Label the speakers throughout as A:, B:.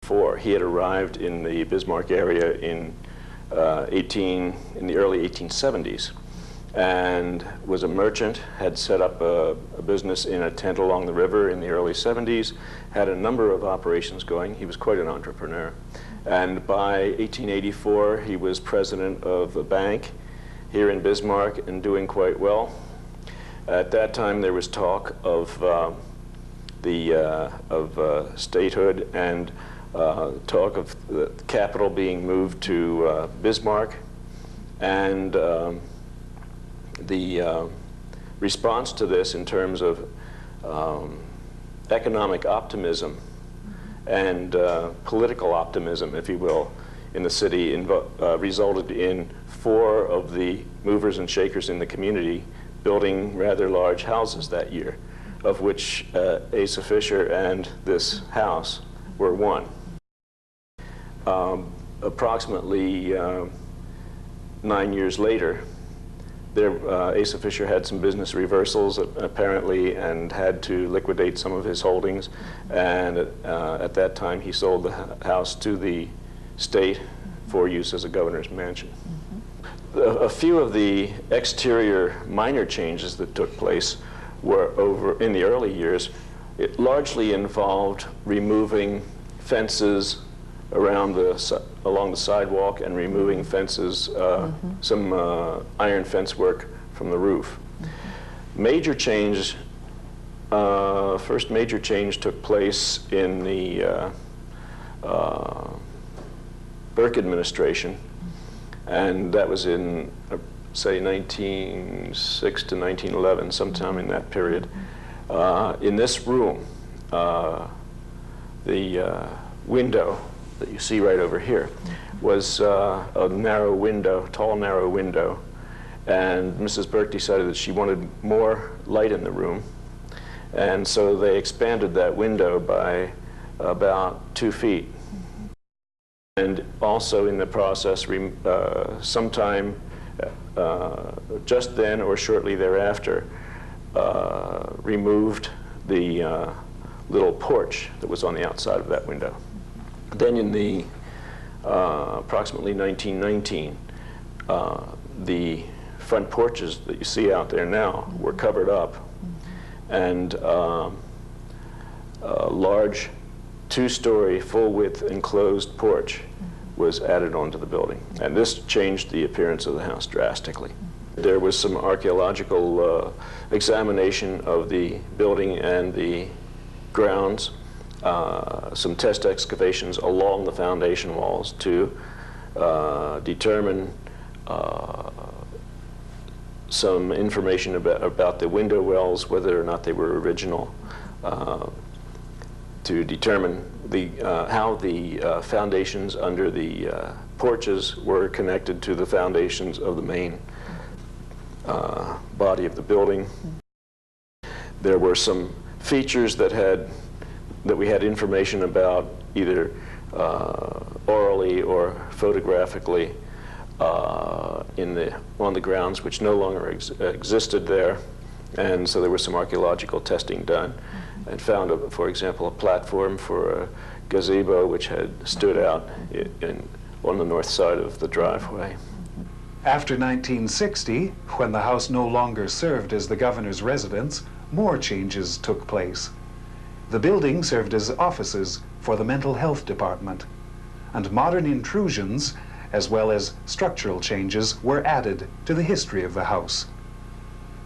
A: 1884. He had arrived in the Bismarck area in the early 1870s, and was a merchant, had set up a business in a tent along the river in the early 70s, had a number of operations going. He was quite an entrepreneur. And by 1884, he was president of a bank here in Bismarck and doing quite well. At that time, there was talk of statehood and talk of the capital being moved to Bismarck, and the response to this in terms of economic optimism and political optimism, if you will, in the city resulted in 4 of the movers and shakers in the community building rather large houses that year, of which Asa Fisher and this house were one. Approximately 9 years later, Asa Fisher had some business reversals apparently and had to liquidate some of his holdings, and at that time he sold the house to the state for use as a governor's mansion. A few of the exterior minor changes that took place were in the early years. It largely involved removing fences along the sidewalk and removing fences, some iron fence work from the roof. Major change, first major change took place in the Burke administration, and that was in, say, 1906 to 1911, sometime in that period. In this room, the window that you see right over here was a narrow window, tall, narrow window, and Mrs. Burke decided that she wanted more light in the room, and so they expanded that window by about 2 feet. And also in the process, sometime just then or shortly thereafter, removed the little porch that was on the outside of that window. Then in the approximately 1919, the front porches that you see out there now were covered up, and a large 2-story full-width enclosed porch was added onto the building, and this changed the appearance of the house drastically. There was some archaeological examination of the building and the grounds, some test excavations along the foundation walls to determine some information about the window wells, whether or not they were original, to determine how the foundations under the porches were connected to the foundations of the main body of the building. There were some features that we had information about either orally or photographically on the grounds, which no longer existed there, and so there was some archaeological testing done, and found, for example, a platform for a gazebo which had stood out on the north side of the driveway.
B: After 1960, when the house no longer served as the governor's residence, more changes took place. The building served as offices for the mental health department, and modern intrusions, as well as structural changes, were added to the history of the house.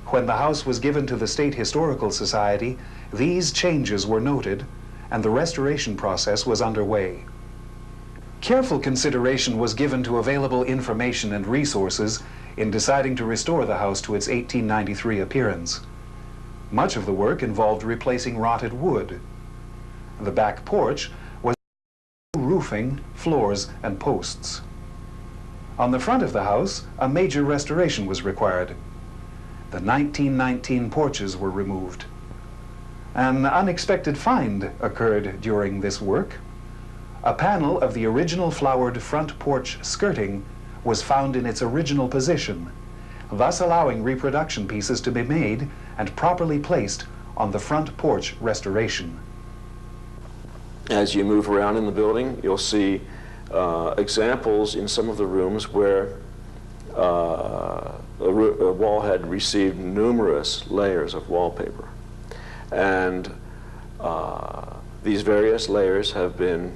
B: When the house was given to the State Historical Society, these changes were noted, and the restoration process was underway. Careful consideration was given to available information and resources in deciding to restore the house to its 1893 appearance. Much of the work involved replacing rotted wood. The back porch was roofing, floors, and posts. On the front of the house, a major restoration was required. The 1919 porches were removed. An unexpected find occurred during this work. A panel of the original flowered front porch skirting was found in its original position, thus allowing reproduction pieces to be made and properly placed on the front porch restoration.
A: As you move around in the building, you'll see examples in some of the rooms where a wall had received numerous layers of wallpaper. And these various layers have been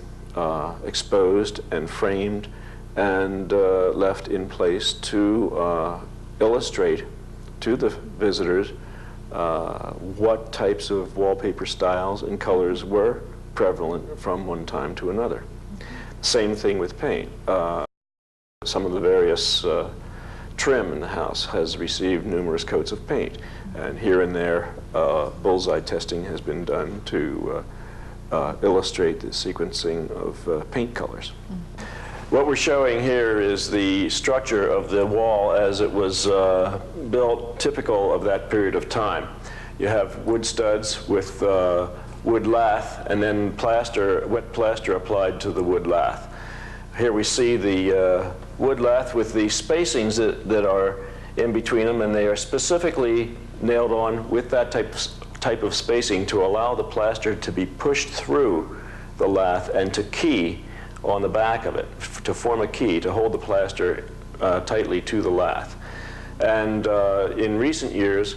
A: exposed and framed and left in place to illustrate to the visitors what types of wallpaper styles and colors were prevalent from one time to another. Same thing with paint. Some of the various trim in the house has received numerous coats of paint, and here and there bullseye testing has been done to illustrate the sequencing of paint colors. What we're showing here is the structure of the wall as it was built, typical of that period of time. You have wood studs with wood lath and then plaster, wet plaster applied to the wood lath. Here we see the wood lath with the spacings that are in between them, and they are specifically nailed on with that type of spacing to allow the plaster to be pushed through the lath and to key on the back of it, to form a key to hold the plaster tightly to the lath. And in recent years,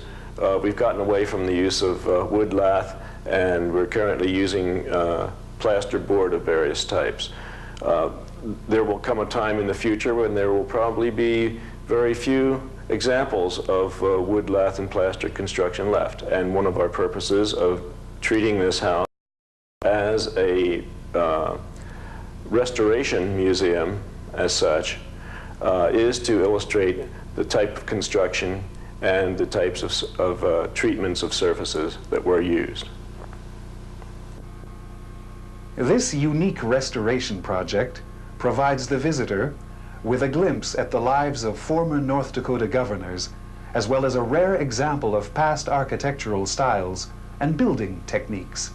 A: we've gotten away from the use of wood lath, and we're currently using plaster board of various types. There will come a time in the future when there will probably be very few examples of wood lath and plaster construction left. And one of our purposes of treating this house as a restoration museum as such is to illustrate the type of construction and the types of treatments of surfaces that were used.
B: This unique restoration project provides the visitor with a glimpse at the lives of former North Dakota governors, as well as a rare example of past architectural styles and building techniques.